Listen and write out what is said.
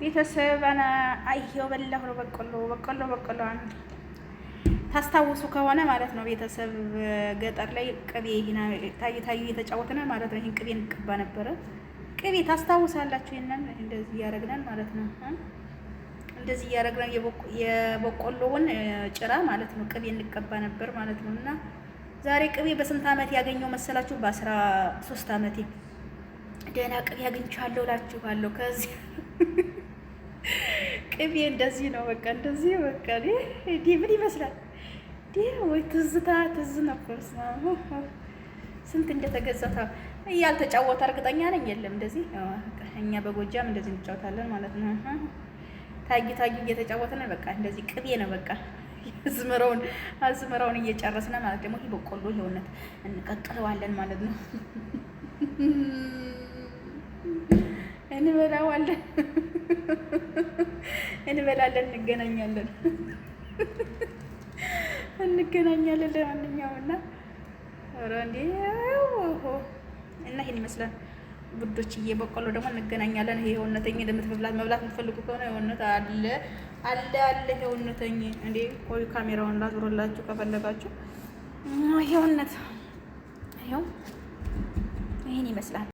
ቤተሰብ አይሄው በላሁ ነው በቆሎ አንድ ታስታውሱ ከሆነ ማለት ነው ቤተሰብ ገጠር ላይ ቅቤ ታዩ እየተጫወተን ማለት ነው። ይሄን ቅቤ እንቀባ ነበረ። ቅቤ ታስታውሳላችሁ? ይሄንን እንደዚህ እያደረግን ማለት ነው። እንደዚህ እያደረግን የበቆሎውን ጭራ ማለት ነው ቅቤ እንቀባ ነበር ማለት ነው። እና ዛሬ ቅቤ በስንት ዓመት ያገኘው መሰላችሁ? በ13 ዓመቴ ደህና ቅቤ አግኝቻለሁ እላችኋለሁ። ከዚህ ቅቤ እንደዚህ ነው በቃ እንደዚህ በቃ ምን ይመስላል ወይ ትዝ ነበር። ስንት እንደተገዛታ ያልተጫወተ እርግጠኛ ነኝ የለም። እንደዚህ እኛ በጎጃም እንደዚህ እንጫወታለን ማለት ነው። ታዩ እየተጫወተን በቃ እንደዚህ ቅቤ ነው በቃ አዝመራውን እየጨረስን ማለት ደግሞ ይሄ በቆሎ ይኸውነት እንቀቅለዋለን ማለት ነው። እንበላዋለን እንገናኛለን። ለማንኛውም ኧረ እንዴ እና ይሄን ይመስላል ውዶችዬ። በቆሎ ደግሞ እንገናኛለን። ይሄ የእውነተኛ መብላት የምትፈልጉ ከሆነ የእውነት አለ የእውነተኛ እንዴ ቆይ ካሜራውን ላዙርላችሁ ከፈለጋችሁ። ይሄ እውነት ይሄው ይሄን ይመስላል።